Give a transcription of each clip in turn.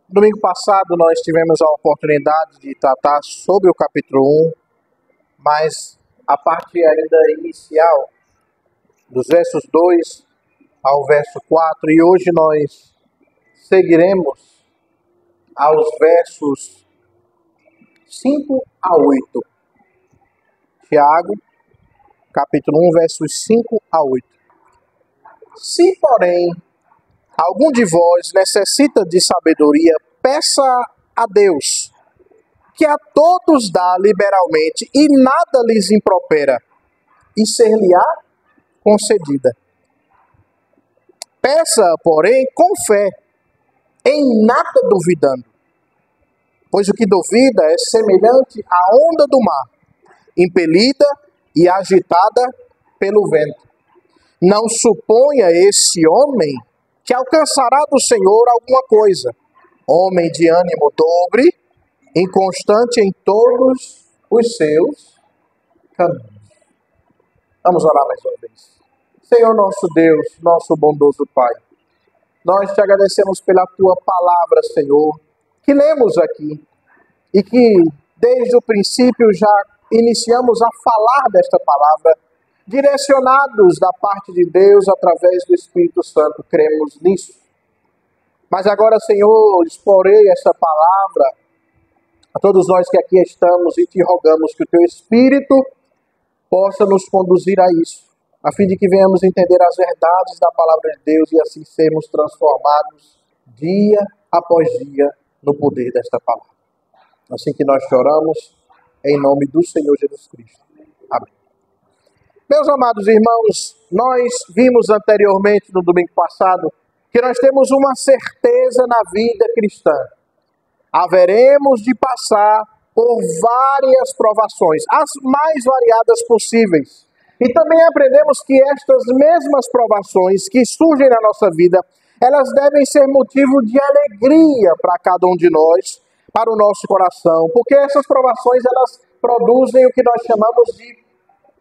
Domingo passado nós tivemos a oportunidade de tratar sobre o capítulo 1, mas a parte ainda inicial, dos versos 2 ao verso 4, e hoje nós seguiremos aos versos 5 a 8. Tiago, capítulo 1, versos 5 a 8. Se, porém, algum de vós necessita de sabedoria, peça a Deus, que a todos dá liberalmente e nada lhes impropera, e ser-lhe-á concedida. Peça, porém, com fé, em nada duvidando, pois o que duvida é semelhante à onda do mar, impelida e agitada pelo vento. Não suponha esse homem que alcançará do Senhor alguma coisa. Homem de ânimo dobre, inconstante em todos os seus caminhos. Vamos orar mais uma vez. Senhor nosso Deus, nosso bondoso Pai, nós te agradecemos pela tua palavra, Senhor, que lemos aqui e que desde o princípio já iniciamos a falar desta palavra, direcionados da parte de Deus através do Espírito Santo, cremos nisso. Mas agora, Senhor, exporei essa palavra a todos nós que aqui estamos e te rogamos que o teu Espírito possa nos conduzir a isso, a fim de que venhamos entender as verdades da palavra de Deus e assim sermos transformados dia após dia no poder desta palavra. Assim que nós choramos, em nome do Senhor Jesus Cristo. Amém. Meus amados irmãos, nós vimos anteriormente, no domingo passado, que nós temos uma certeza na vida cristã. Haveremos de passar por várias provações, as mais variadas possíveis. E também aprendemos que estas mesmas provações que surgem na nossa vida, elas devem ser motivo de alegria para cada um de nós, para o nosso coração, porque essas provações, elas produzem o que nós chamamos de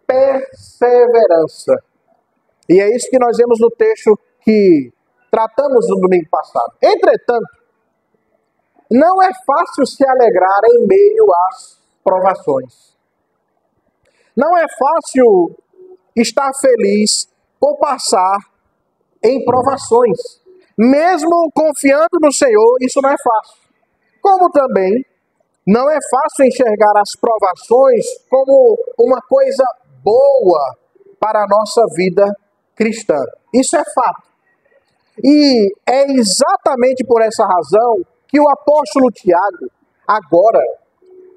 perseverança. E é isso que nós vemos no texto que tratamos no domingo passado. Entretanto, não é fácil se alegrar em meio às provações. Não é fácil estar feliz por passar em provações. Mesmo confiando no Senhor, isso não é fácil. Como também não é fácil enxergar as provações como uma coisa boa para a nossa vida cristã. Isso é fato. E é exatamente por essa razão que o apóstolo Tiago agora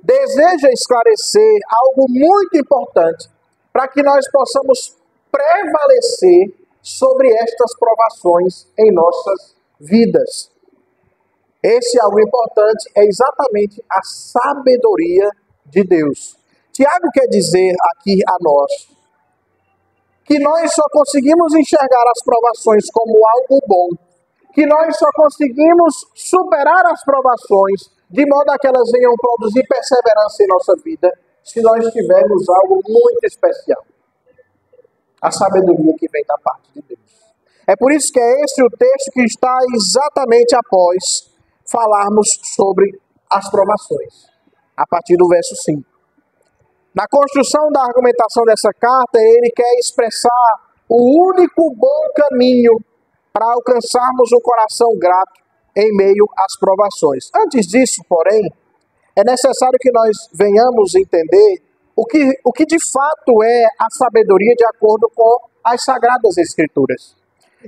deseja esclarecer algo muito importante para que nós possamos prevalecer sobre estas provações em nossas vidas. Esse algo importante é exatamente a sabedoria de Deus. Tiago quer dizer aqui a nós que nós só conseguimos enxergar as provações como algo bom, que nós só conseguimos superar as provações de modo a que elas venham produzir perseverança em nossa vida, se nós tivermos algo muito especial. A sabedoria que vem da parte de Deus. É por isso que é esse o texto que está exatamente após falarmos sobre as provações, a partir do verso 5. Na construção da argumentação dessa carta, ele quer expressar o único bom caminho para alcançarmos um coração grato em meio às provações. Antes disso, porém, é necessário que nós venhamos entender o que de fato é a sabedoria de acordo com as Sagradas Escrituras.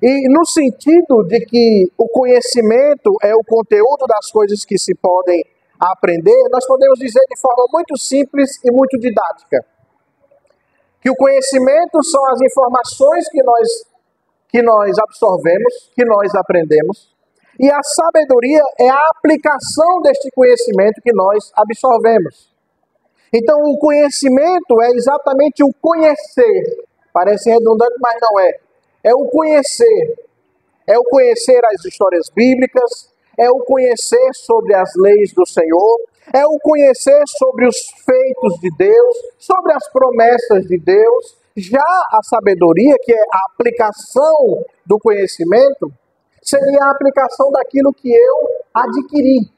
E no sentido de que o conhecimento é o conteúdo das coisas que se podem aprender, nós podemos dizer de forma muito simples e muito didática que o conhecimento são as informações que nós absorvemos, que nós aprendemos, e a sabedoria é a aplicação deste conhecimento que nós absorvemos. Então, o conhecimento é exatamente o conhecer. Parece redundante, mas não é. É o conhecer. É o conhecer as histórias bíblicas, é o conhecer sobre as leis do Senhor, é o conhecer sobre os feitos de Deus, sobre as promessas de Deus. Já a sabedoria, que é a aplicação do conhecimento, seria a aplicação daquilo que eu adquirir.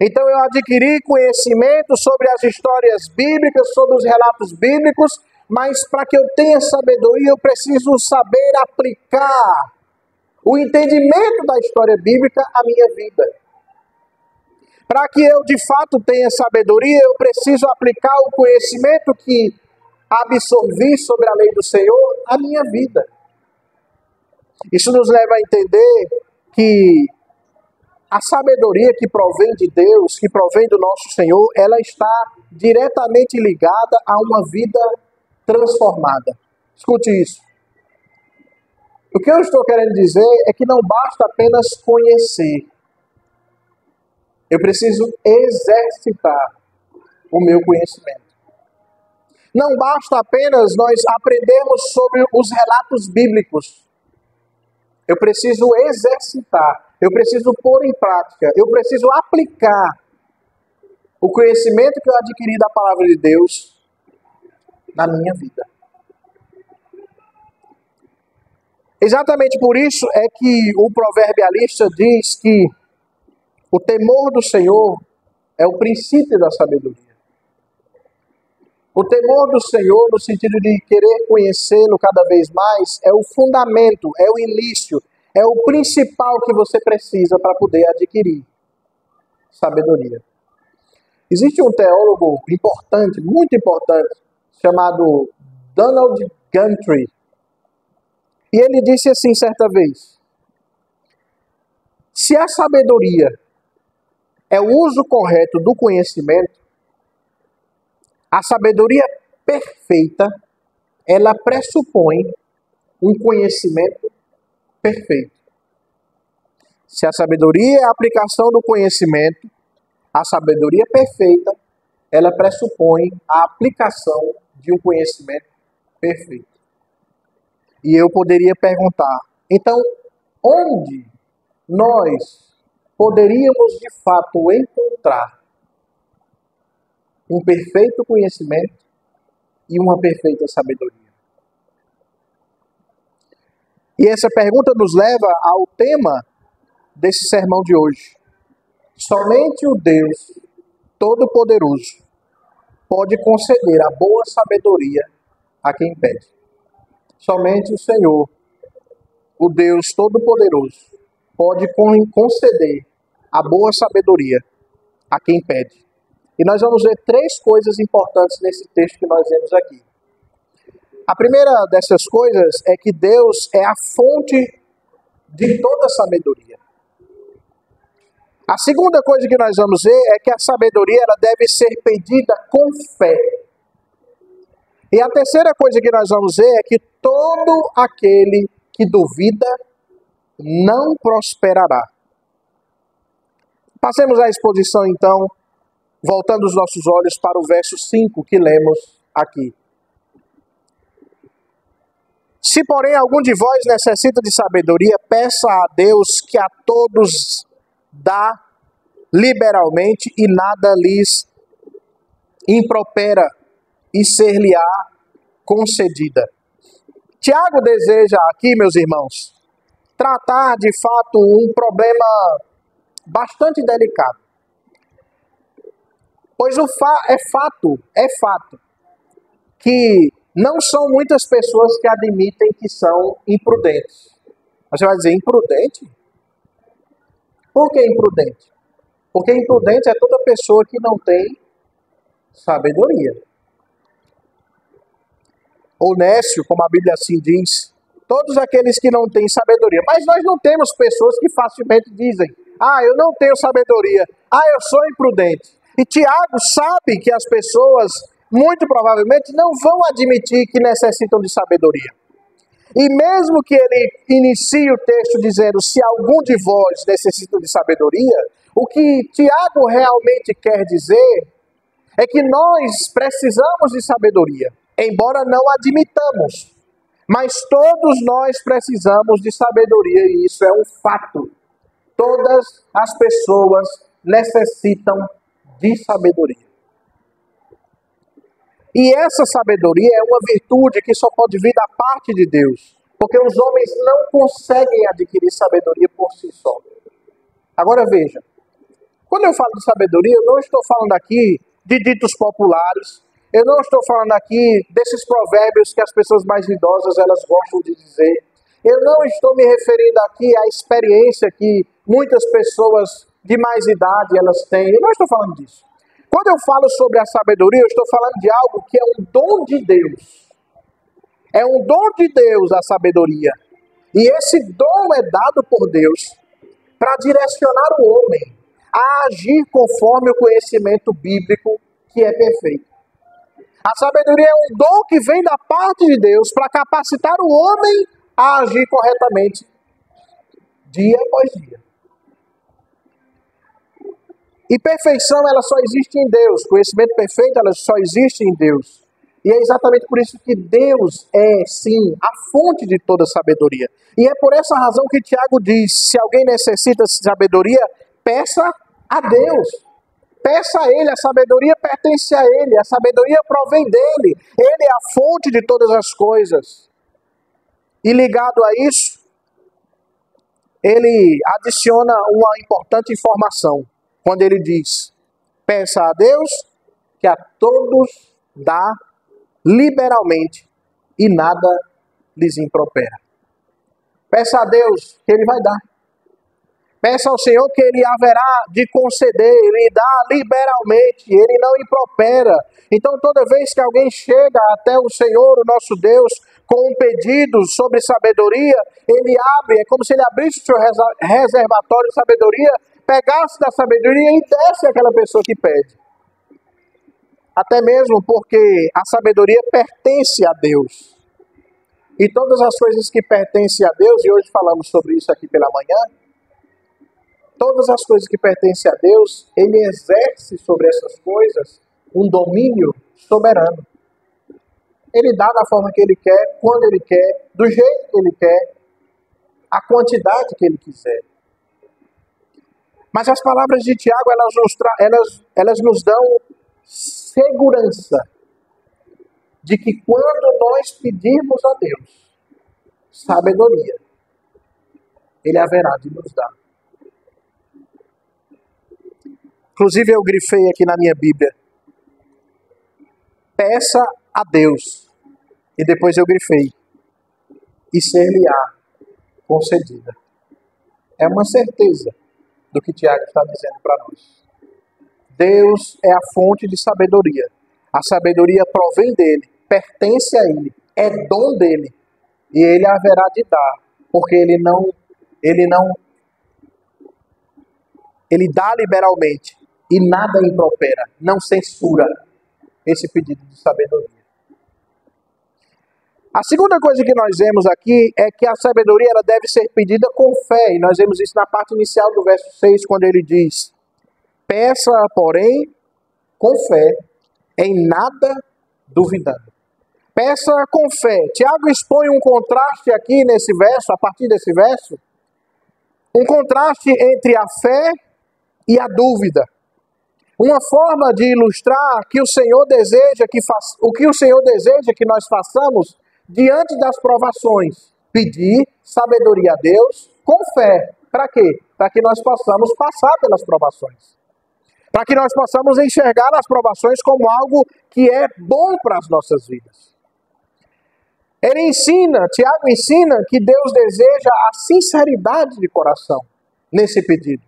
Então eu adquiri conhecimento sobre as histórias bíblicas, sobre os relatos bíblicos, mas para que eu tenha sabedoria, eu preciso saber aplicar o entendimento da história bíblica à minha vida. Para que eu de fato tenha sabedoria, eu preciso aplicar o conhecimento que absorvi sobre a lei do Senhor à minha vida. Isso nos leva a entender que a sabedoria que provém de Deus, que provém do nosso Senhor, ela está diretamente ligada a uma vida transformada. Escute isso. O que eu estou querendo dizer é que não basta apenas conhecer. Eu preciso exercitar o meu conhecimento. Não basta apenas nós aprendermos sobre os relatos bíblicos. Eu preciso exercitar, eu preciso pôr em prática, eu preciso aplicar o conhecimento que eu adquiri da palavra de Deus na minha vida. Exatamente por isso é que o proverbialista diz que o temor do Senhor é o princípio da sabedoria. O temor do Senhor, no sentido de querer conhecê-lo cada vez mais, é o fundamento, é o início, é o principal que você precisa para poder adquirir sabedoria. Existe um teólogo importante, muito importante, chamado Donald Guthrie. E ele disse assim certa vez: se a sabedoria é o uso correto do conhecimento, a sabedoria perfeita, ela pressupõe um conhecimento perfeito. Se a sabedoria é a aplicação do conhecimento, a sabedoria perfeita, ela pressupõe a aplicação de um conhecimento perfeito. E eu poderia perguntar, então, onde nós poderíamos de fato encontrar um perfeito conhecimento e uma perfeita sabedoria? E essa pergunta nos leva ao tema desse sermão de hoje. Somente o Deus Todo-Poderoso pode conceder a boa sabedoria a quem pede. Somente o Senhor, o Deus Todo-Poderoso, pode conceder a boa sabedoria a quem pede. E nós vamos ver três coisas importantes nesse texto que nós vemos aqui. A primeira dessas coisas é que Deus é a fonte de toda sabedoria. A segunda coisa que nós vamos ver é que a sabedoria ela deve ser pedida com fé. E a terceira coisa que nós vamos ver é que todo aquele que duvida não prosperará. Passemos à exposição então, voltando os nossos olhos para o verso 5 que lemos aqui. Se, porém, algum de vós necessita de sabedoria, peça a Deus que a todos dá liberalmente e nada lhes impropera e ser-lhe-á concedida. Tiago deseja aqui, meus irmãos, tratar de fato um problema bastante delicado. Pois é fato que não são muitas pessoas que admitem que são imprudentes. Você vai dizer, imprudente? Por que imprudente? Porque imprudente é toda pessoa que não tem sabedoria. Ou nécio, como a Bíblia assim diz, todos aqueles que não têm sabedoria. Mas nós não temos pessoas que facilmente dizem, eu não tenho sabedoria, eu sou imprudente. E Tiago sabe que as pessoas, muito provavelmente, não vão admitir que necessitam de sabedoria. E mesmo que ele inicie o texto dizendo, se algum de vós necessita de sabedoria, o que Tiago realmente quer dizer é que nós precisamos de sabedoria, embora não admitamos. Mas todos nós precisamos de sabedoria e isso é um fato. Todas as pessoas necessitam de sabedoria. E essa sabedoria é uma virtude que só pode vir da parte de Deus, porque os homens não conseguem adquirir sabedoria por si só. Agora veja, Quando eu falo de sabedoria, eu não estou falando aqui de ditos populares, eu não estou falando aqui desses provérbios que as pessoas mais idosas elas gostam de dizer. Eu não estou me referindo aqui à experiência que muitas pessoas de mais idade elas têm. Eu não estou falando disso. Quando eu falo sobre a sabedoria, eu estou falando de algo que é um dom de Deus. É um dom de Deus a sabedoria. E esse dom é dado por Deus para direcionar o homem a agir conforme o conhecimento bíblico que é perfeito. A sabedoria é um dom que vem da parte de Deus para capacitar o homem a agir corretamente dia após dia. E perfeição, ela só existe em Deus. Conhecimento perfeito, ela só existe em Deus. E é exatamente por isso que Deus é, sim, a fonte de toda sabedoria. E é por essa razão que Tiago diz, se alguém necessita de sabedoria, peça a Deus. Peça a Ele, a sabedoria pertence a Ele, a sabedoria provém dEle. Ele é a fonte de todas as coisas. E ligado a isso, ele adiciona uma importante informação. Quando ele diz, peça a Deus que a todos dá liberalmente e nada lhes impropera. Peça a Deus que Ele vai dar. Peça ao Senhor que Ele haverá de conceder, Ele dá liberalmente, Ele não impropera. Então toda vez que alguém chega até o Senhor, o nosso Deus, com um pedido sobre sabedoria, Ele abre, é como se Ele abrisse o seu reservatório de sabedoria, pegasse da sabedoria e desse àquela pessoa que pede. Até mesmo porque a sabedoria pertence a Deus. E todas as coisas que pertencem a Deus, e hoje falamos sobre isso aqui pela manhã, todas as coisas que pertencem a Deus, Ele exerce sobre essas coisas um domínio soberano. Ele dá da forma que Ele quer, quando Ele quer, do jeito que Ele quer, a quantidade que Ele quiser. Mas as palavras de Tiago, elas nos dão segurança de que quando nós pedirmos a Deus sabedoria, Ele haverá de nos dar. Inclusive eu grifei aqui na minha Bíblia, peça a Deus, e depois eu grifei, e ser-lhe-á concedida. É uma certeza do que Tiago está dizendo para nós. Deus é a fonte de sabedoria. A sabedoria provém dele, pertence a ele, é dom dele. E ele haverá de dar, porque ele dá liberalmente e nada impropera, não censura esse pedido de sabedoria. A segunda coisa que nós vemos aqui é que a sabedoria ela deve ser pedida com fé, e nós vemos isso na parte inicial do verso 6, quando ele diz, peça, porém, com fé, em nada duvidando. Peça com fé. Tiago expõe um contraste aqui nesse verso, a partir desse verso, um contraste entre a fé e a dúvida. Uma forma de ilustrar que o Senhor deseja o que o Senhor deseja que nós façamos diante das provações. Pedir sabedoria a Deus com fé. Para quê? Para que nós possamos passar pelas provações. Para que nós possamos enxergar as provações como algo que é bom para as nossas vidas. Tiago ensina que Deus deseja a sinceridade de coração nesse pedido.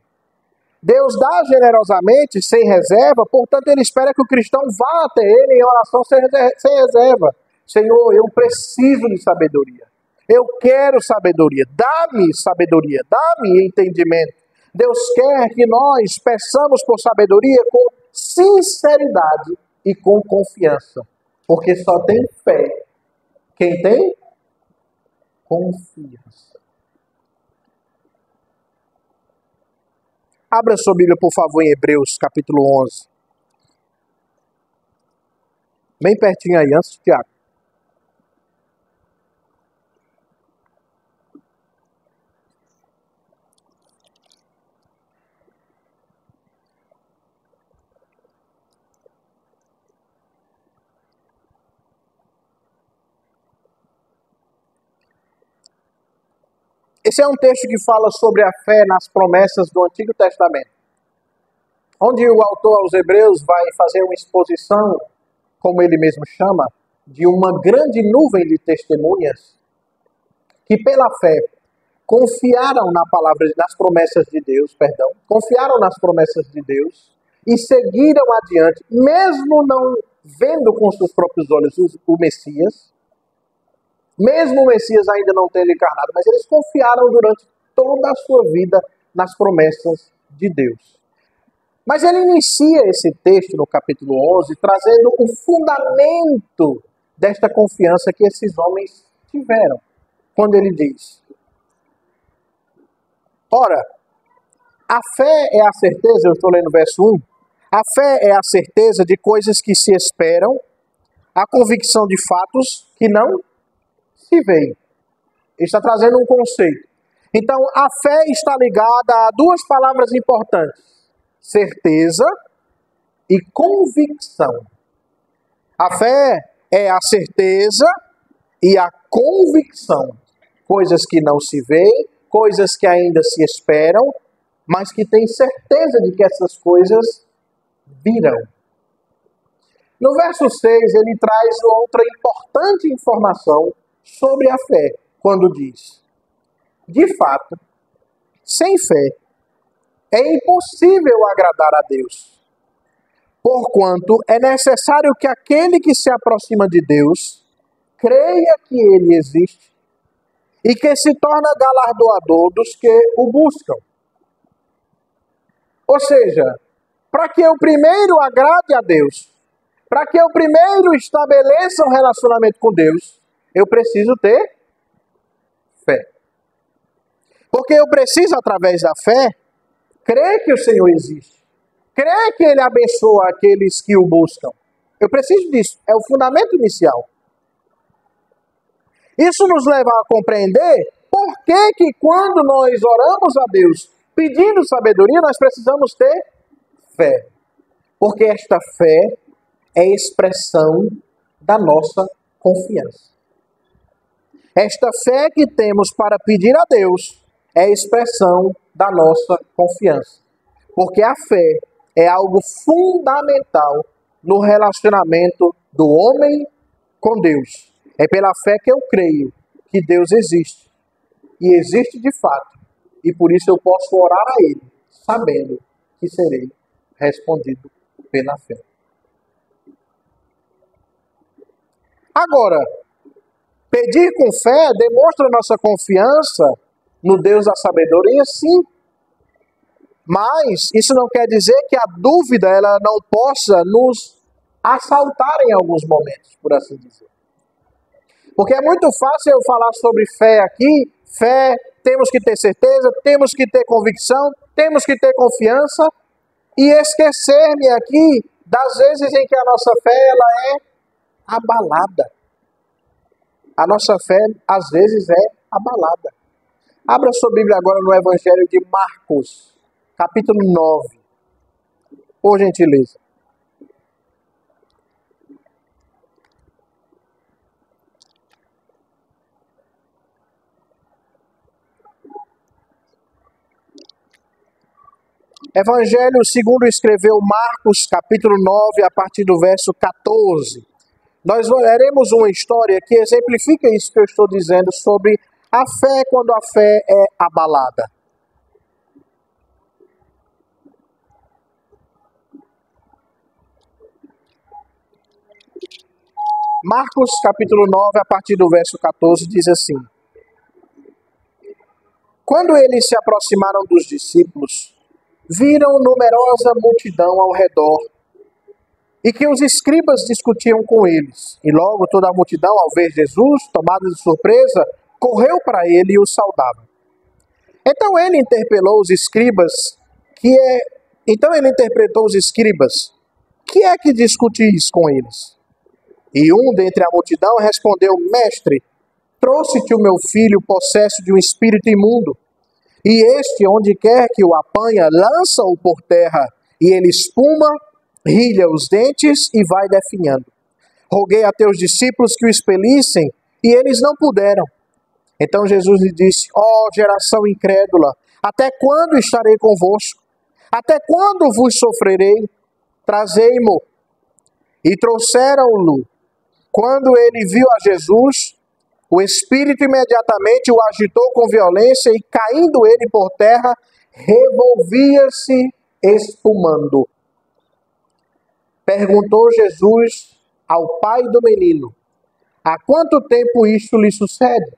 Deus dá generosamente, sem reserva, portanto ele espera que o cristão vá até ele em oração sem reserva. Senhor, eu preciso de sabedoria. Eu quero sabedoria. Dá-me sabedoria. Dá-me entendimento. Deus quer que nós peçamos por sabedoria com sinceridade e com confiança. Porque só tem fé quem tem confiança. Abra sua Bíblia, por favor, em Hebreus, capítulo 11. Bem pertinho aí, antes de Tiago. Esse é um texto que fala sobre a fé nas promessas do Antigo Testamento. onde o autor aos Hebreus vai fazer uma exposição, como ele mesmo chama, de uma grande nuvem de testemunhas que pela fé confiaram nas promessas de Deus, confiaram nas promessas de Deus e seguiram adiante, mesmo não vendo com seus próprios olhos o Messias, mesmo o Messias ainda não tendo encarnado, mas eles confiaram durante toda a sua vida nas promessas de Deus. Mas ele inicia esse texto no capítulo 11 trazendo o fundamento desta confiança que esses homens tiveram. Quando ele diz: ora, a fé é a certeza, eu estou lendo o verso 1, a fé é a certeza de coisas que se esperam, a convicção de fatos que não se veem. Ele está trazendo um conceito. Então, a fé está ligada a duas palavras importantes: certeza e convicção. A fé é a certeza e a convicção. Coisas que não se veem, coisas que ainda se esperam, mas que tem certeza de que essas coisas virão. No verso 6, ele traz outra importante informação sobre a fé, quando diz: de fato, sem fé, é impossível agradar a Deus, porquanto é necessário que aquele que se aproxima de Deus creia que Ele existe e que se torna galardoador dos que o buscam. Ou seja, para que eu primeiro agrade a Deus, para que eu primeiro estabeleça um relacionamento com Deus, eu preciso ter fé. Porque eu preciso, através da fé, crer que o Senhor existe. Crer que Ele abençoa aqueles que o buscam. Eu preciso disso. É o fundamento inicial. Isso nos leva a compreender por que quando nós oramos a Deus pedindo sabedoria, nós precisamos ter fé. Porque esta fé é expressão da nossa confiança. Esta fé que temos para pedir a Deus é expressão da nossa confiança. Porque a fé é algo fundamental no relacionamento do homem com Deus. É pela fé que eu creio que Deus existe. E existe de fato. E por isso eu posso orar a Ele, sabendo que serei respondido pela fé. Agora, pedir com fé demonstra nossa confiança no Deus da sabedoria, sim. Mas isso não quer dizer que a dúvida ela não possa nos assaltar em alguns momentos, por assim dizer. Porque é muito fácil eu falar sobre fé aqui, fé, temos que ter certeza, temos que ter convicção, temos que ter confiança, e esquecer-me aqui das vezes em que a nossa fé ela é abalada. A nossa fé, às vezes, é abalada. Abra sua Bíblia agora no Evangelho de Marcos, capítulo 9. Por gentileza. Evangelho segundo escreveu Marcos, capítulo 9, a partir do verso 14. Nós leremos uma história que exemplifica isso que eu estou dizendo sobre a fé quando a fé é abalada. Marcos, capítulo 9, a partir do verso 14, diz assim: quando eles se aproximaram dos discípulos, viram numerosa multidão ao redor, e que os escribas discutiam com eles. E logo toda a multidão, ao ver Jesus, tomada de surpresa, correu para ele e o saudava. Então ele interpretou os escribas, que é que discutis com eles? E um dentre a multidão respondeu: Mestre, trouxe-te o meu filho possesso de um espírito imundo, e este, onde quer que o apanha, lança-o por terra, e ele espuma, rilha os dentes e vai definhando. Roguei a teus discípulos que o expelissem, e eles não puderam. Então Jesus lhe disse: ó geração incrédula, até quando estarei convosco? Até quando vos sofrerei? Trazei-mo. E trouxeram-no. Quando ele viu a Jesus, o Espírito imediatamente o agitou com violência e, caindo ele por terra, revolvia-se espumando. Perguntou Jesus ao pai do menino: há quanto tempo isto lhe sucede?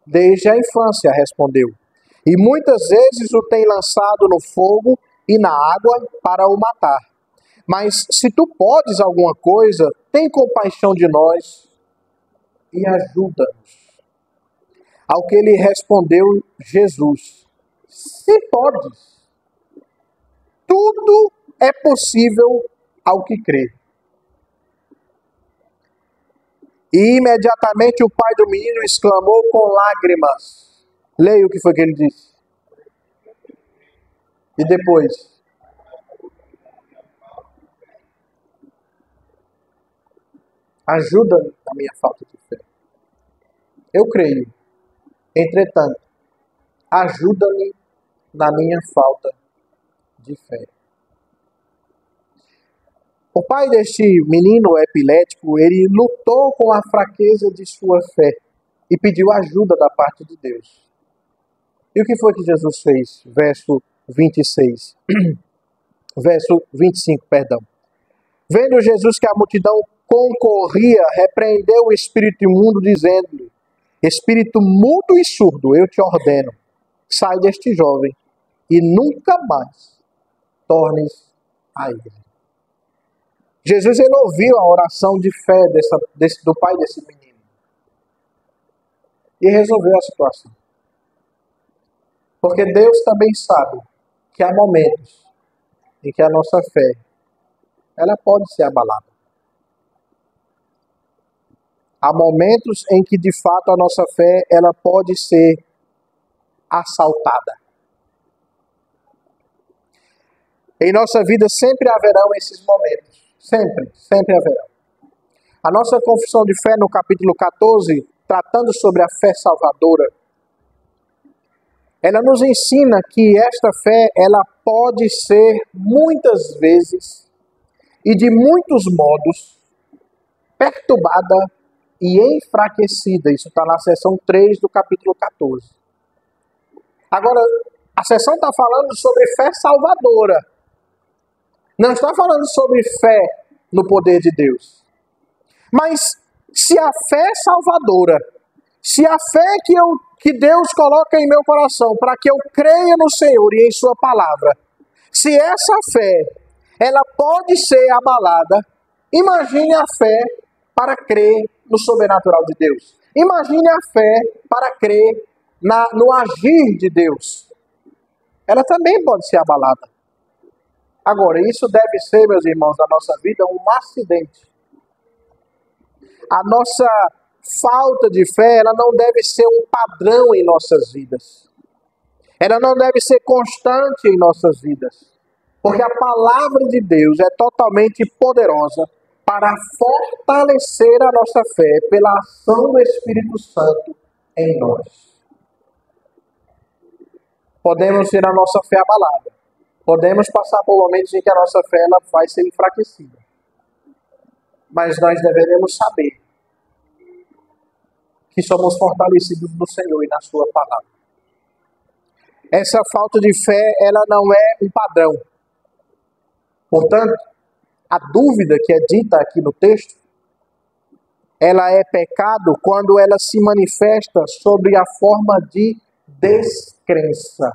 Desde a infância, respondeu. E muitas vezes o tem lançado no fogo e na água para o matar. Mas se tu podes alguma coisa, tem compaixão de nós e ajuda-nos. Ao que lhe respondeu Jesus: se podes, tudo é possível ao que crê. E imediatamente o pai do menino exclamou com lágrimas. Leia o que foi que ele disse. E depois? Ajuda-me na minha falta de fé. Eu creio. Entretanto, ajuda-me na minha falta de fé. O pai deste menino epilético, ele lutou com a fraqueza de sua fé e pediu ajuda da parte de Deus. E o que foi que Jesus fez? Verso 26. Verso 25, perdão. Vendo Jesus que a multidão concorria, repreendeu o espírito imundo, dizendo-lhe: espírito mudo e surdo, eu te ordeno, sai deste jovem e nunca mais tornes a ele. Jesus, ele ouviu a oração de fé do pai desse menino e resolveu a situação. Porque Deus também sabe que há momentos em que a nossa fé, ela pode ser abalada. Há momentos em que, de fato, a nossa fé, ela pode ser assaltada. Em nossa vida sempre haverão esses momentos. Sempre haverão. A nossa confissão de fé no capítulo 14, tratando sobre a fé salvadora, ela nos ensina que esta fé, ela pode ser muitas vezes e de muitos modos perturbada e enfraquecida. Isso está na seção 3 do capítulo 14. Agora, a seção está falando sobre fé salvadora. Não está falando sobre fé no poder de Deus. Mas se a fé salvadora, se a fé que Deus coloca em meu coração para que eu creia no Senhor e em sua palavra, se essa fé, ela pode ser abalada, imagine a fé para crer no sobrenatural de Deus. Imagine a fé para crer no agir de Deus. Ela também pode ser abalada. Agora, isso deve ser, meus irmãos, na nossa vida um acidente. A nossa falta de fé, ela não deve ser um padrão em nossas vidas. Ela não deve ser constante em nossas vidas. Porque a palavra de Deus é totalmente poderosa para fortalecer a nossa fé pela ação do Espírito Santo em nós. Podemos ter a nossa fé abalada. Podemos passar por momentos em que a nossa fé ela vai ser enfraquecida. Mas nós deveremos saber que somos fortalecidos no Senhor e na sua palavra. Essa falta de fé, ela não é um padrão. Portanto, a dúvida que é dita aqui no texto, ela é pecado quando ela se manifesta sobre a forma de descrença.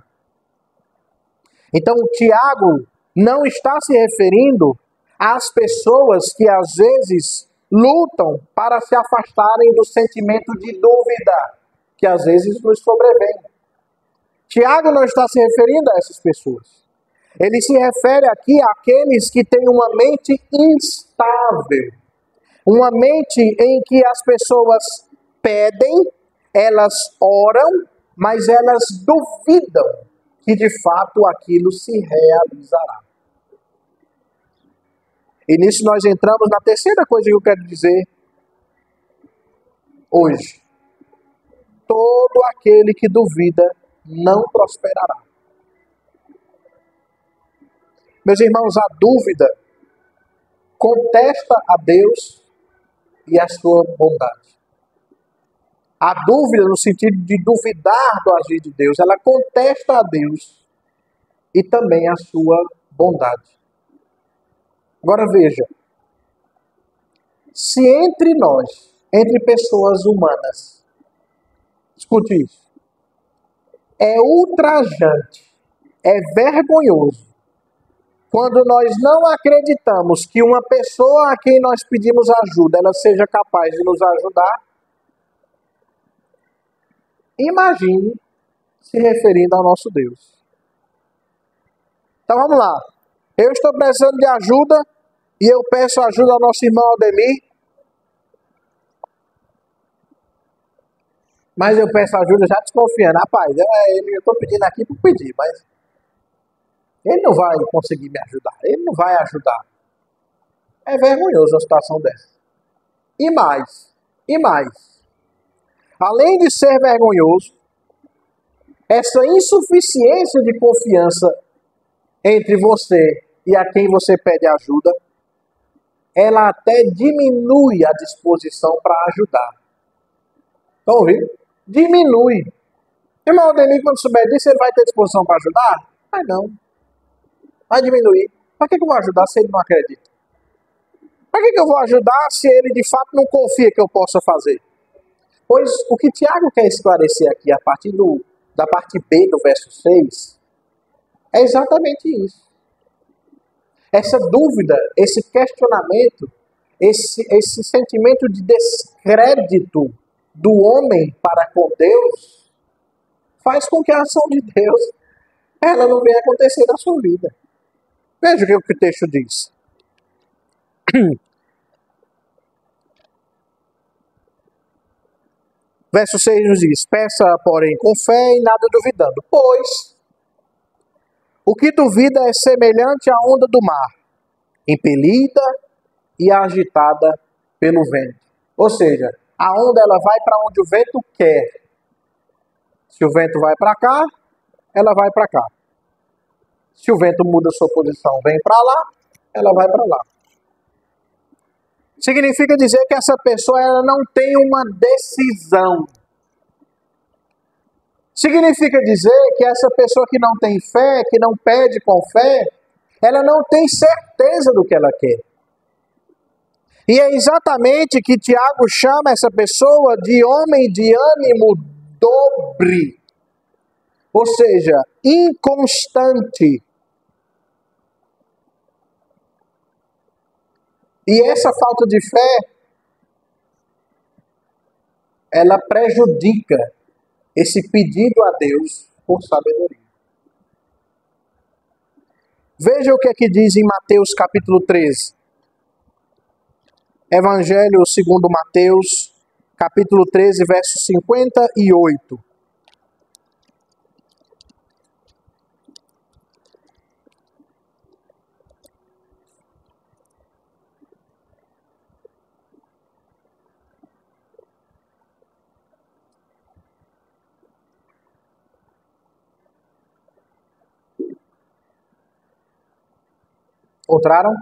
Então, Tiago não está se referindo às pessoas que às vezes lutam para se afastarem do sentimento de dúvida que às vezes nos sobrevém. Tiago não está se referindo a essas pessoas. Ele se refere aqui àqueles que têm uma mente instável. Uma mente em que as pessoas pedem, elas oram, mas elas duvidam que de fato aquilo se realizará. E nisso nós entramos na terceira coisa que eu quero dizer hoje. Todo aquele que duvida não prosperará. Meus irmãos, a dúvida contesta a Deus e a sua bondade. A dúvida, no sentido de duvidar do agir de Deus, ela contesta a Deus e também a sua bondade. Agora veja, se entre nós, entre pessoas humanas, escute isso, é ultrajante, é vergonhoso, quando nós não acreditamos que uma pessoa a quem nós pedimos ajuda, ela seja capaz de nos ajudar, imagine se referindo ao nosso Deus. Então vamos lá. Eu estou precisando de ajuda e eu peço ajuda ao nosso irmão Aldemir. Mas eu peço ajuda já desconfiando. Rapaz, eu estou pedindo aqui por pedir, mas ele não vai conseguir me ajudar. Ele não vai ajudar. É vergonhoso uma situação dessa. E mais. Além de ser vergonhoso, essa insuficiência de confiança entre você e a quem você pede ajuda, ela até diminui a disposição para ajudar. Estão ouvindo? Diminui. Irmão Aldemir, quando souber disso, ele vai ter disposição para ajudar? Mas não. Vai diminuir. Para que eu vou ajudar se ele não acredita? Para que eu vou ajudar se ele de fato não confia que eu possa fazer? Pois o que Tiago quer esclarecer aqui, a partir da parte B do verso 6, é exatamente isso. Essa dúvida, esse questionamento, esse sentimento de descrédito do homem para com Deus, faz com que a ação de Deus ela não venha acontecer na sua vida. Veja o que o texto diz. Verso 6 nos diz: peça, porém, com fé e nada duvidando, pois o que duvida é semelhante à onda do mar, impelida e agitada pelo vento. Ou seja, a onda ela vai para onde o vento quer. Se o vento vai para cá, ela vai para cá. Se o vento muda sua posição, vem para lá, ela vai para lá. Significa dizer que essa pessoa ela não tem uma decisão. Significa dizer que essa pessoa que não tem fé, que não pede com fé, ela não tem certeza do que ela quer. E é exatamente que Tiago chama essa pessoa de homem de ânimo dobre. Ou seja, inconstante. E essa falta de fé, ela prejudica esse pedido a Deus por sabedoria. Veja o que é que diz em Mateus capítulo 13. Evangelho segundo Mateus, capítulo 13, verso 58. Encontraram?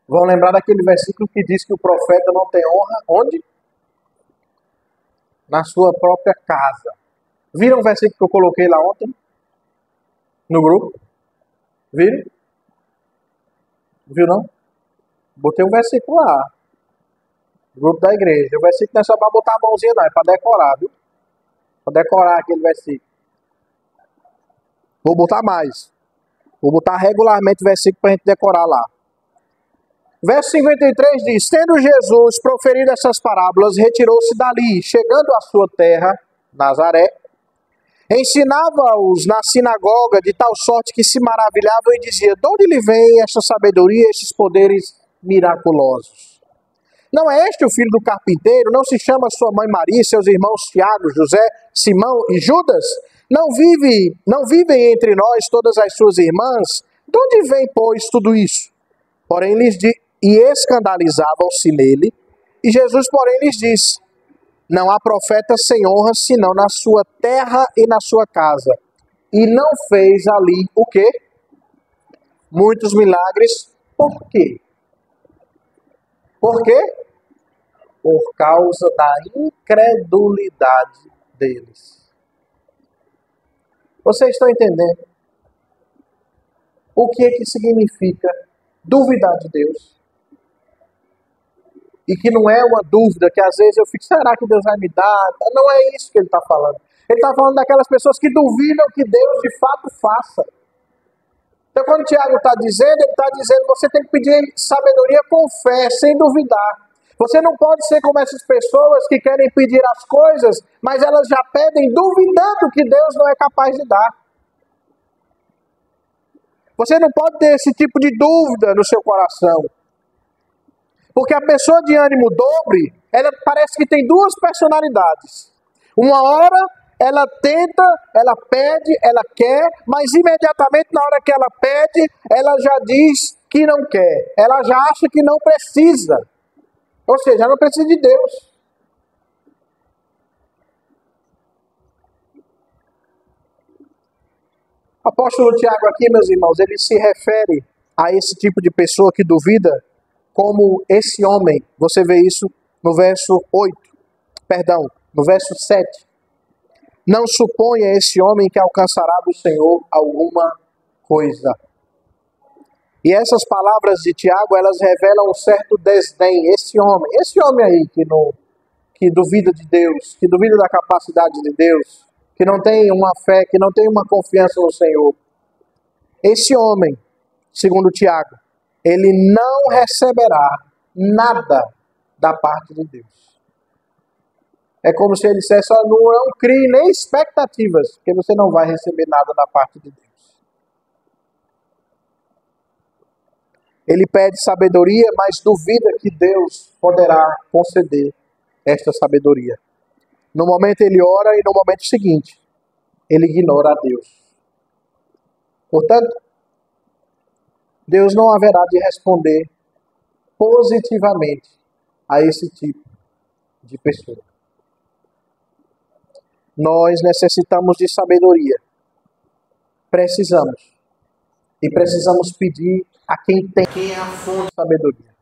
Vão lembrar daquele versículo que diz que o profeta não tem honra, onde? Na sua própria casa. Viram o versículo que eu coloquei lá ontem? No grupo? Viram? Viu não? Botei um versículo lá. No grupo da igreja. O versículo não é só para botar a mãozinha não, é para decorar, viu? Para decorar aquele versículo. Vou botar mais. Vou botar regularmente o versículo para a gente decorar lá. Verso 53 diz: tendo Jesus proferido essas parábolas, retirou-se dali, chegando à sua terra, Nazaré, ensinava-os na sinagoga de tal sorte que se maravilhavam e dizia: de onde lhe vem esta sabedoria, estes poderes miraculosos? Não é este o filho do carpinteiro? Não se chama sua mãe Maria, seus irmãos Tiago, José, Simão e Judas? Não vivem entre nós todas as suas irmãs? De onde vem, pois, tudo isso? Porém, e escandalizavam-se nele. E Jesus, porém, lhes disse: não há profeta sem honra, senão na sua terra e na sua casa. E não fez ali o quê? muitos milagres. Por quê? Por quê? Por causa da incredulidade deles. Vocês estão entendendo o que é que significa duvidar de Deus? E que não é uma dúvida que às vezes eu fico, será que Deus vai me dar? Não é isso que ele está falando. Ele está falando daquelas pessoas que duvidam que Deus de fato faça. Então quando o Tiago está dizendo, ele está dizendo, você tem que pedir sabedoria com fé, sem duvidar. Você não pode ser como essas pessoas que querem pedir as coisas, mas elas já pedem duvidando que Deus não é capaz de dar. Você não pode ter esse tipo de dúvida no seu coração. Porque a pessoa de ânimo dobre, ela parece que tem duas personalidades. Uma hora ela tenta, ela pede, ela quer, mas imediatamente na hora que ela pede, ela já diz que não quer. Ela já acha que não precisa. Ou seja, ela não precisa de Deus. O apóstolo Tiago aqui, meus irmãos, ele se refere a esse tipo de pessoa que duvida como esse homem. Você vê isso no verso 8, no verso 7. Não suponha esse homem que alcançará do Senhor alguma coisa. E essas palavras de Tiago, elas revelam um certo desdém. Esse homem aí que duvida de Deus, que duvida da capacidade de Deus, que não tem uma fé, que não tem uma confiança no Senhor. Esse homem, segundo Tiago, ele não receberá nada da parte de Deus. É como se ele dissesse, não crie nem expectativas, porque você não vai receber nada da parte de Deus. Ele pede sabedoria, mas duvida que Deus poderá conceder esta sabedoria. No momento ele ora e no momento seguinte, ele ignora a Deus. Portanto, Deus não haverá de responder positivamente a esse tipo de pessoa. Nós necessitamos de sabedoria. Precisamos. E precisamos pedir a quem é a fonte de sabedoria.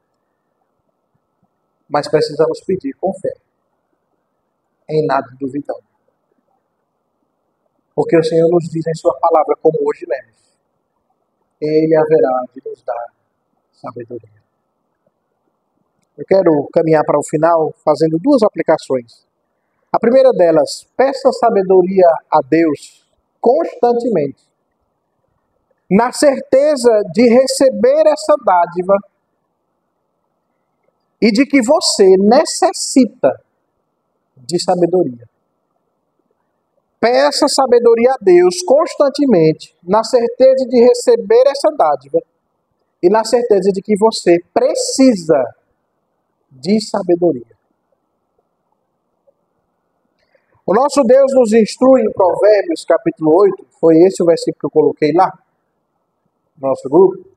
Mas precisamos pedir com fé. Em nada duvidando. Porque o Senhor nos diz em sua palavra, como hoje lemos, Ele haverá de nos dar sabedoria. Eu quero caminhar para o final fazendo duas aplicações. A primeira delas, peça sabedoria a Deus constantemente, na certeza de receber essa dádiva e de que você necessita de sabedoria. Peça sabedoria a Deus constantemente, na certeza de receber essa dádiva e na certeza de que você precisa de sabedoria. O nosso Deus nos instrui em Provérbios capítulo 8, foi esse o versículo que eu coloquei lá, no nosso grupo,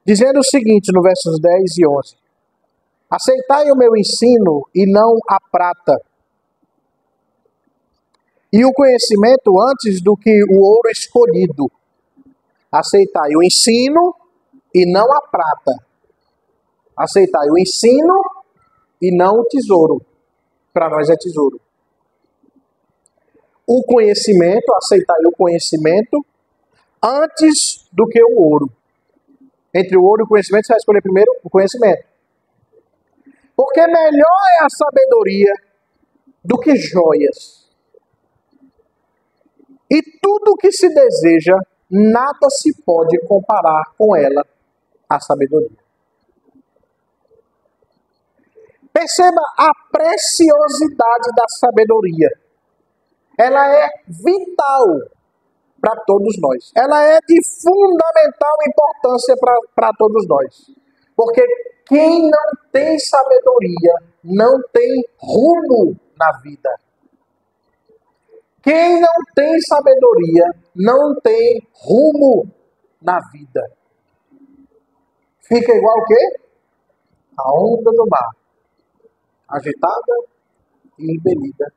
dizendo o seguinte no versos 10 e 11. Aceitai o meu ensino e não a prata, e o conhecimento antes do que o ouro escolhido. Aceitai o ensino e não a prata. Aceitai o ensino e não o tesouro. Para nós é tesouro. O conhecimento, aceitai o conhecimento antes do que o ouro. Entre o ouro e o conhecimento, você vai escolher primeiro o conhecimento. Porque melhor é a sabedoria do que joias. E tudo o que se deseja, nada se pode comparar com ela, a sabedoria. Perceba a preciosidade da sabedoria. Ela é vital para todos nós. Ela é de fundamental importância para todos nós. Porque quem não tem sabedoria não tem rumo na vida. Quem não tem sabedoria não tem rumo na vida. Fica igual o quê? A onda do mar, agitada e impelida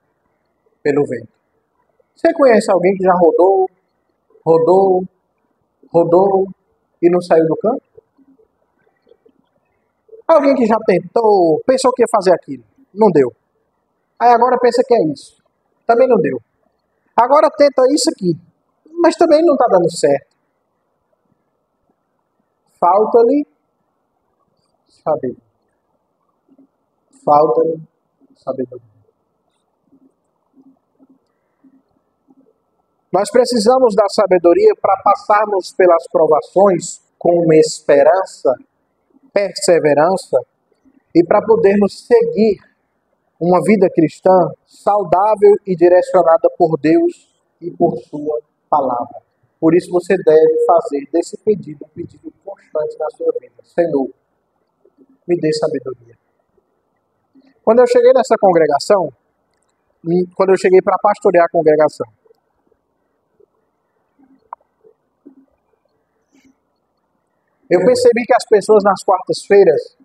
pelo vento. Você conhece alguém que já rodou Rodou e não saiu do campo? Alguém que já tentou, pensou que ia fazer aquilo, não deu. Aí agora pensa que é isso, também não deu. Agora tenta isso aqui, mas também não está dando certo. Falta-lhe sabedoria. Falta-lhe sabedoria. Nós precisamos da sabedoria para passarmos pelas provações com uma esperança, perseverança e para podermos seguir uma vida cristã saudável e direcionada por Deus e por sua palavra. Por isso você deve fazer desse pedido um pedido constante na sua vida. Senhor, me dê sabedoria. Quando eu cheguei nessa congregação, quando eu cheguei para pastorear a congregação, eu percebi que as pessoas nas quartas-feiras,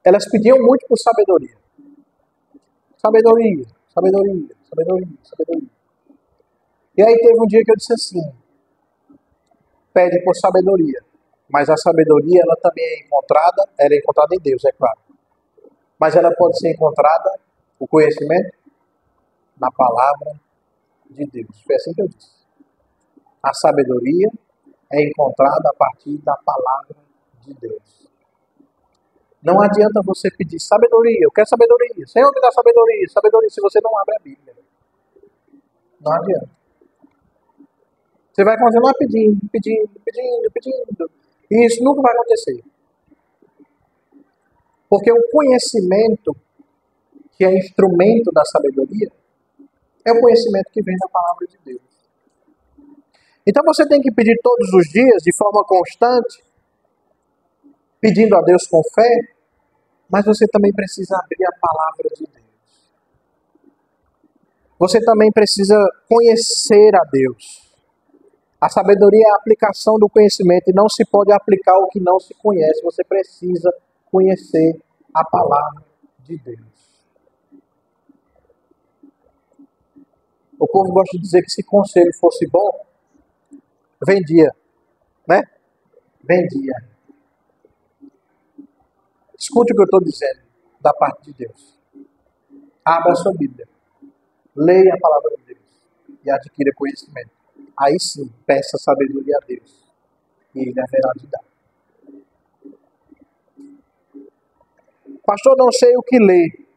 elas pediam muito por sabedoria. Sabedoria, sabedoria, sabedoria, sabedoria. E aí teve um dia que eu disse assim, pede por sabedoria. Mas a sabedoria, ela também ela é encontrada em Deus, é claro. Mas ela pode ser encontrada, o conhecimento, na palavra de Deus. Foi assim que eu disse. A sabedoria é encontrada a partir da palavra de Deus. Não adianta você pedir sabedoria, eu quero sabedoria. Senhor, me dá sabedoria, sabedoria, se você não abre a Bíblia. Não adianta. Você vai continuar pedindo, e isso nunca vai acontecer. Porque o conhecimento, que é instrumento da sabedoria, é o conhecimento que vem da palavra de Deus. Então você tem que pedir todos os dias, de forma constante, pedindo a Deus com fé, mas você também precisa abrir a palavra de Deus. Você também precisa conhecer a Deus. A sabedoria é a aplicação do conhecimento e não se pode aplicar o que não se conhece. Você precisa conhecer a palavra de Deus. O povo gosta de dizer que se conselho fosse bom, vendia, né? Vendia. Escute o que eu estou dizendo da parte de Deus. Abra a sua Bíblia. Leia a palavra de Deus e adquira conhecimento. Aí sim, peça sabedoria a Deus e Ele haverá de dar. Pastor, não sei o que ler.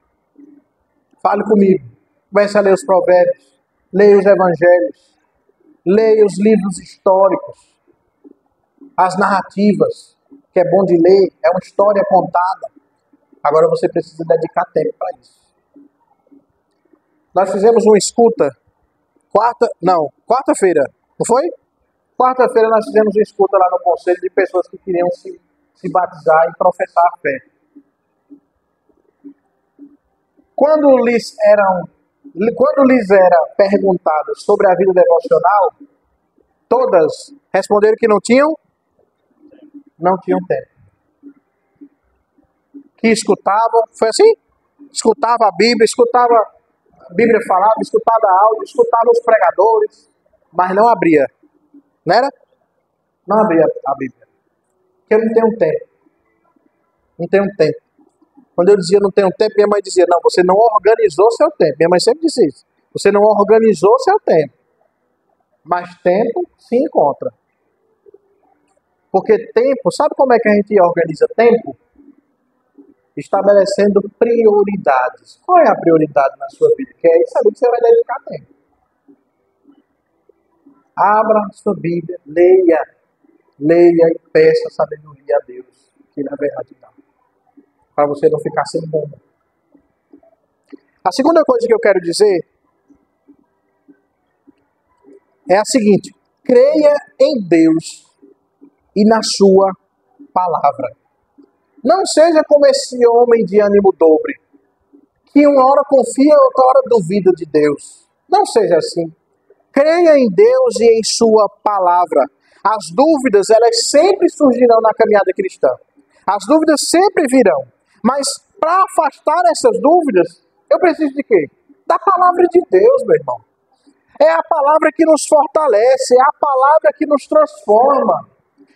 Fale comigo. Comece a ler os provérbios, leia os evangelhos, leia os livros históricos, as narrativas, que é bom de ler, é uma história contada. Agora você precisa dedicar tempo para isso. Nós fizemos uma escuta, quarta-feira, não foi? Quarta-feira nós fizemos uma escuta lá no conselho de pessoas que queriam se batizar e professar a fé. Quando lhes era perguntado sobre a vida devocional, todas responderam que não tinham tempo. Que escutavam, foi assim? Escutava a Bíblia falava, escutava áudio, escutava os pregadores, mas não abria. Não era? Não abria a Bíblia. Porque eu não tenho tempo. Não tenho tempo. Quando eu dizia não tenho tempo, minha mãe dizia, não, você não organizou seu tempo. Minha mãe sempre disse isso. Você não organizou seu tempo. Mas tempo se encontra. Porque tempo, sabe como é que a gente organiza tempo? Estabelecendo prioridades. Qual é a prioridade na sua vida? Que é saber que você vai dedicar tempo. Abra sua Bíblia, leia e peça sabedoria a Deus, que na verdade dá. Para você não ficar sem rumo. A segunda coisa que eu quero dizer é a seguinte: creia em Deus e na sua palavra. Não seja como esse homem de ânimo dobre, que uma hora confia, outra hora duvida de Deus. Não seja assim. Creia em Deus e em sua palavra. As dúvidas, elas sempre surgirão na caminhada cristã. As dúvidas sempre virão. Mas para afastar essas dúvidas, eu preciso de quê? Da palavra de Deus, meu irmão. É a palavra que nos fortalece, é a palavra que nos transforma.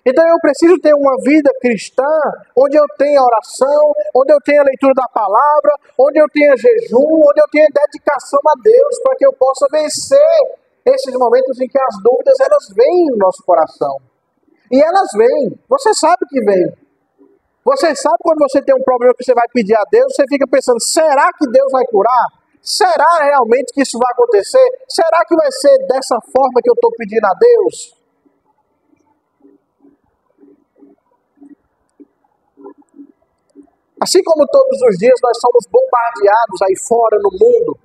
Então eu preciso ter uma vida cristã onde eu tenha oração, onde eu tenha leitura da palavra, onde eu tenha jejum, onde eu tenha dedicação a Deus, para que eu possa vencer esses momentos em que as dúvidas elas vêm no nosso coração. E elas vêm, você sabe que vêm. Você sabe quando você tem um problema que você vai pedir a Deus, você fica pensando, será que Deus vai curar? Será realmente que isso vai acontecer? Será que vai ser dessa forma que eu estou pedindo a Deus? Assim como todos os dias nós somos bombardeados aí fora no mundo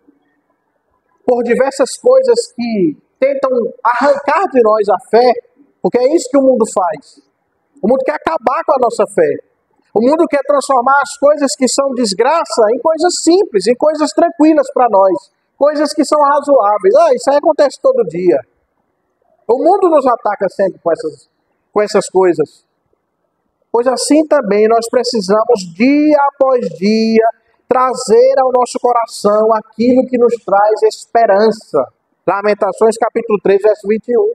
por diversas coisas que tentam arrancar de nós a fé, porque é isso que o mundo faz. O mundo quer acabar com a nossa fé. O mundo quer transformar as coisas que são desgraça em coisas simples, em coisas tranquilas para nós, coisas que são razoáveis. Isso aí acontece todo dia. O mundo nos ataca sempre com essas coisas. Pois assim também nós precisamos, dia após dia, trazer ao nosso coração aquilo que nos traz esperança. Lamentações capítulo 3, verso 21.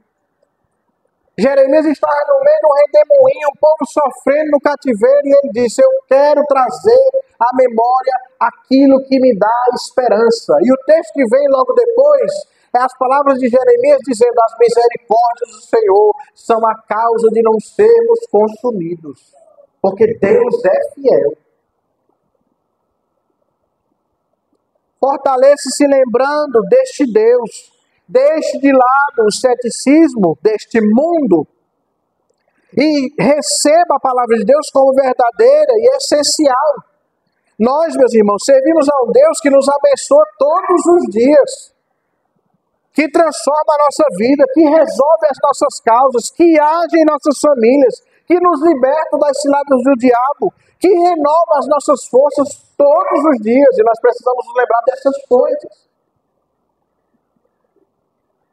Jeremias estava no meio do redemoinho, o povo sofrendo no cativeiro, e ele disse, eu quero trazer à memória aquilo que me dá esperança. E o texto que vem logo depois é as palavras de Jeremias dizendo, as misericórdias do Senhor são a causa de não sermos consumidos, porque Deus é fiel. Fortaleça-se lembrando deste Deus. Deixe de lado o ceticismo deste mundo e receba a palavra de Deus como verdadeira e essencial. Nós, meus irmãos, servimos a um Deus que nos abençoa todos os dias, que transforma a nossa vida, que resolve as nossas causas, que age em nossas famílias, que nos liberta das ciladas do diabo, que renova as nossas forças todos os dias, e nós precisamos nos lembrar dessas coisas.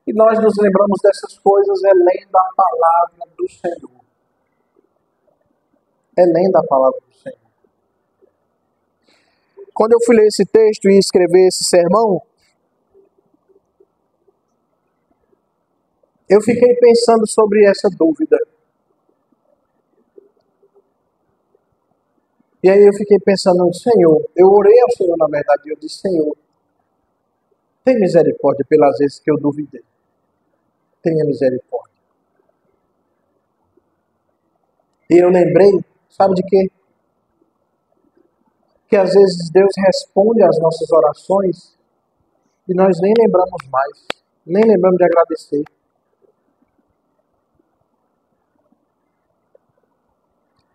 E nós nos lembramos dessas coisas lendo a palavra do Senhor. Lendo a palavra do Senhor. Quando eu fui ler esse texto e escrever esse sermão, eu fiquei pensando sobre essa dúvida. E aí eu fiquei pensando, Senhor, eu orei ao Senhor na verdade, e eu disse, Senhor, tem misericórdia pelas vezes que eu duvidei. Tenha misericórdia. E eu lembrei, sabe de quê? Que às vezes Deus responde às nossas orações e nós nem lembramos mais, nem lembramos de agradecer.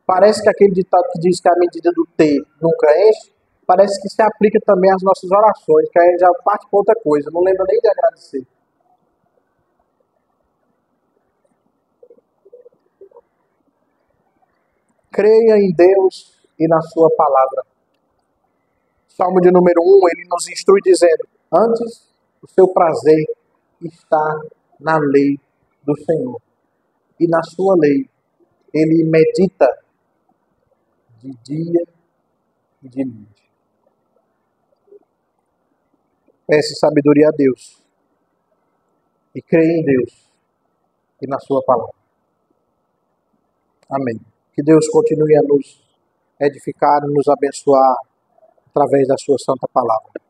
Parece que aquele ditado que diz que a medida do T nunca enche, parece que se aplica também às nossas orações, que aí já parte para outra coisa, não lembra nem de agradecer. Creia em Deus e na sua palavra. Salmo de número 1, ele nos instrui dizendo, antes o seu prazer está na lei do Senhor. E na sua lei, ele medita de dia e de noite. Peça sabedoria a Deus. E creia em Deus e na sua palavra. Amém. Que Deus continue a nos edificar e nos abençoar através da sua santa palavra.